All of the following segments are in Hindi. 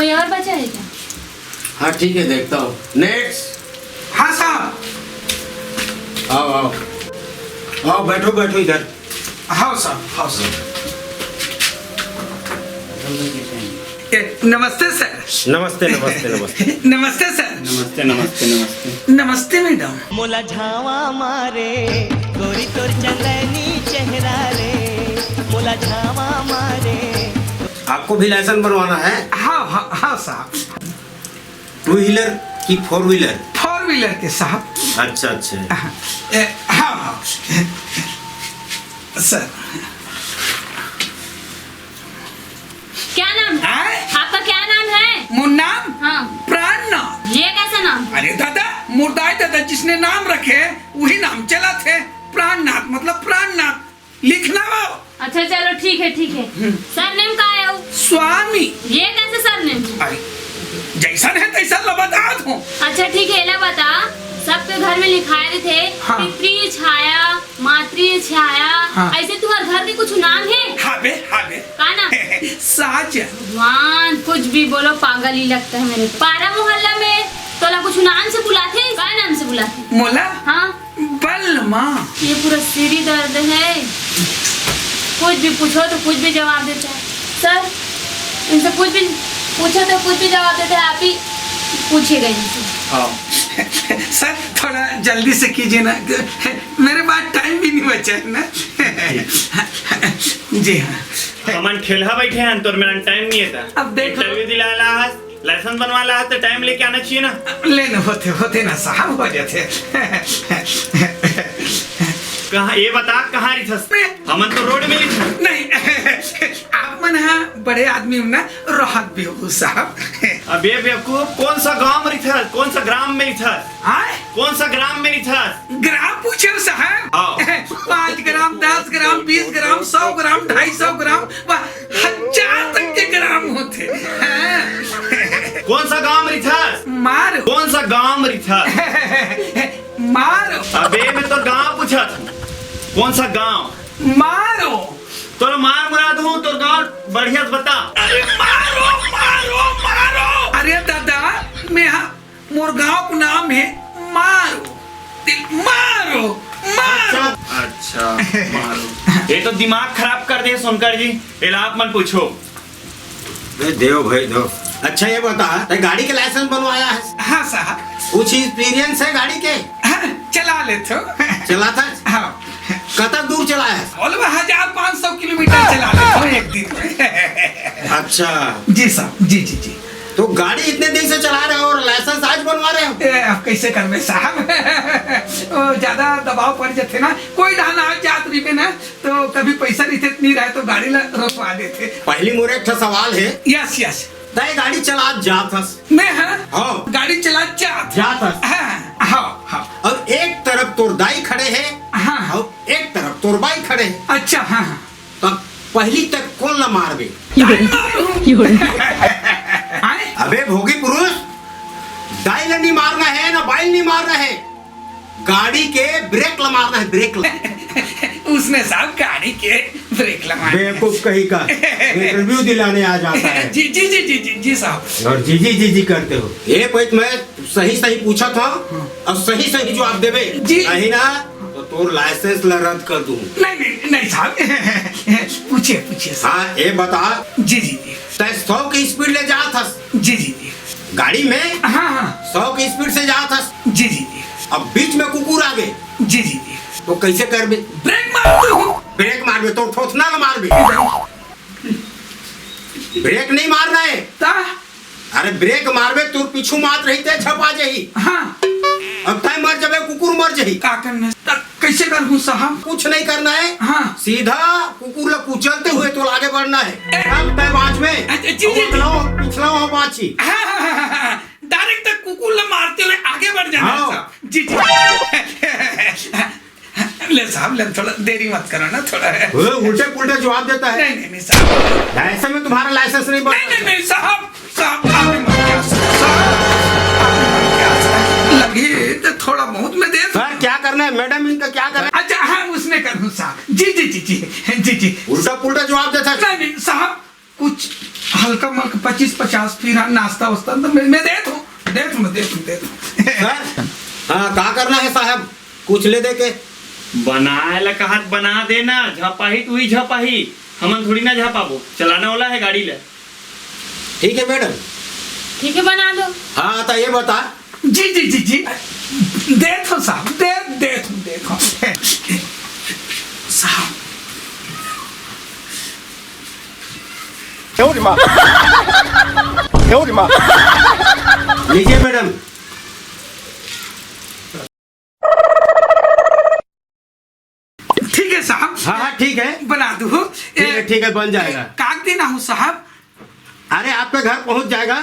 कोई और बचा है क्या? हाँ ठीक है, देखता हूँ। नेक्स्ट। हाँ साहब। आओ आओ आओ, बैठो बैठो इधर। हाँ साहब, हाँ साहब। नमस्ते सर। नमस्ते नमस्ते नमस्ते। नमस्ते सर। नमस्ते नमस्ते नमस्ते। नमस्ते मैडम। मोला झावा मारे गोरी तोर चंदनी चेहरा रे, मोला झावा मारे। आपको भी लाइसेंस बनवाना है? हाँ हाँ हाँ साहब। 2 व्हीलर की 4 व्हीलर? 4 व्हीलर के साहब। अच्छा अच्छा। हाँ हाँ सर। क्या नाम है? आपका क्या नाम है? मुन्ना। हाँ। प्राण नाम। ये कैसा नाम? अरे दादा, मुर्दाई दादा जिसने नाम रखे वही नाम चला थे। प्राणनाथ मतलब प्राणनाथ लिखना वो। अच्छा चलो ठीक है ठीक है। सरनेम का है वो? स्वामी। ये कैसे सरनेम? अरे जैसा है तैसा लबदात हूँ। अच्छा ठीक है, एला बता, सबके घर में लिखाए रहे थे हाँ। पितृ छाया, मातृ छाया, हाँ। ऐसे तुम्हारे घर के कुछ नाम है? हाबे हाबे। का नाम? साज। भगवान, कुछ भी बोलो पागल ही लगता है मेरे। पारा मोहल्ला में तोला कुछ नाम से बुलाते हैं? का नाम से बुलाते? मोला। हाँ। बलमा। ये पूरा सिरी दर्द है। कुछ भी पूछो तो कुछ भी जवाब देता है। सर इनसे कुछ भी पूछो तो कुछ भी जवाब देते हैं। आप ही पूछिएगा इनसे। सर थोड़ा जल्दी से कीजिए ना, मेरे पास टाइम भी नहीं बचा है ना। जी हाँ। हमन खेलहा बैठे हैं तो मेरा टाइम नहीं था। अब देखो। इंटरव्यू दिलाला है, लाइसेंस बनवाला है तो टाइम लेके आना चाहिए ना। लेने होते होते ना साहब हो जाते। कहाँ ये बता, कहाँ रही थस? हमन तो रोड में रही थस। नहीं, आप मन हाँ बड़े आदमी हो ना, राहत भी हो साहब। अब ये बेवकूफ, कौन सा गांव में रही थस? कौन सा ग्राम में रही थस? आए? कौन सा ग्राम में रही थस? ग्राम पूछे साहब। हाँ। 5 ग्राम, 10 ग्राम, 20 ग्राम, 100 ग्राम, 250 ग्राम, 1000 तक के ग्राम होते। हाँ। कौन सा गांव में रही थस? मारो। कौन सा गांव में रही थस? मारो। अबे मैं तो गांव पूछा था, कौन सा गांव? मारो। तो मार मुरा दूं तो गांव बढ़िया से बता। अरे मारो मारो मारो। अरे दादा, मैं मोर गाँव का नाम है मारो। मारो मारो। अच्छा मारो। ये तो दिमाग खराब कर दिए सोनकर जी। इलाप मत पूछो। देव भाई दो। अच्छा ये बता, ते गाड़ी के लाइसेंस बनवाया है? हाँ साहब। कुछ एक्सपीरियंस है गाड़ी के? हाँ, चला लेते हो। चला था? हाँ। कतक दूर चला है? 1500 किलोमीटर चला लेते हो एक दिन में। अच्छा जी साहब, जी जी जी। तो गाड़ी इतने दिन से चला रहे हो और लाइसेंस आज बनवा रहे हो? अब कैसे करवे साहब। ज्यादा दबाव पड़ जाते ना, कोई डाना जात रही ना, तो कभी पैसा नहीं रहे तो गाड़ी रोकवा देते। पहली मोर एक सवाल है। Yes yes. तय गाड़ी चला जात हस? मैं हाँ, हाँ। गाड़ी चला जात हस? हाँ हाँ हाँ। और एक तरफ तोर दाई खड़े हैं हाँ। और एक तरफ तोर बाई खड़े हैं। अच्छा हाँ हाँ। तो पहली तक कौन ला मारबे? अबे भोगी पुरुष, दाई नहीं मारना है ना बाई नहीं मारना है, गाड़ी के ब्रेक ला मारना है, ब्रेक ला। उसने साहब गाड़ी के ब्रेक लगाए। बेवकूफ कहीं का इंटरव्यू दिलाने आ जाता है। जी जी जी जी जी जी साहब। और जी जी जी जी करते हो। ये कोई मैं सही सही पूछा था और सही सही जवाब देवे जी। नहीं ना तो तोर लाइसेंस ला रद्द कर दूं। नहीं नहीं नहीं साहब। पूछिए पूछिए साहब। हाँ ये बता, जी जी जी। तय 100 की स्पीड ले जा था जी जी जी। गाड़ी में? हाँ हाँ। 100 की स्पीड से जा था। जी जी जी। अब बीच में कुकुर आ गए जी जी जी। तो कैसे कर बे? ब्रेक मार दो। ब्रेक मार बे तो ठोसना ना मार बे। ब्रेक नहीं मारना है। ता? अरे ब्रेक मारबे तो पीछू मार रही थे छपा जाही। हाँ। अब तय मर जाबे, कुकुर मर जाही। क्या करना? कैसे करूँ साहब? कुछ नहीं करना है। हाँ। सीधा कुकुर ला कुचलते हुए तो आगे बढ़ना है। अब तय बाँच में जी, जी, जी। पिछला हो बाँची। डायरेक्ट तक कुकुर ला मारते हुए आगे बढ़ जाना है हाँ। साहब। जी जी। ले साहब ले, थोड़ा देरी मत करो ना थोड़ा। उल्टे पुल्टे जवाब देता है। नहीं नहीं नहीं साहब। ऐसे में तुम्हारा लाइसेंस नहीं नहीं नहीं बनता। नहीं साहब साहब, आपने मत क्या साहब, आपने मत क्या लगी तो थोड़ा बहुत में दे। सर क्या करना है मैडम, इनका क्या करना है? अच्छा हाँ, उसने करूँ साहब। जी जी जी जी जी जी। उल्टा पुल्टा जवाब देता है। नहीं नहीं साहब, कुछ हल्का मल्का 25-50 फिर नाश्ता वास्ता तो मैं दे दूँ सर हाँ का करना है साहब, कुछ ले दे के। बनाए ला कहत बना देना, झपाही तू ही झपाही, हमन थोड़ी ना झपाबो, चलाना वाला है गाड़ी ले। ठीक है मैडम, ठीक है बना दो। हाँ तो ये बता। जी दे दो साहब, दे दो साहब। लीजिए मैडम। ठीक है साहब। हाँ ठीक है, बना दो। ठीक है बन जाएगा। काट देना हूँ साहब। अरे आपके घर पहुंच जाएगा।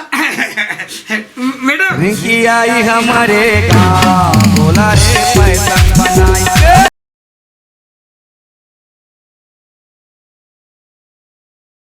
मैडम रिंकी आई हमारे गाँव, बोला रे पैसा बनाई।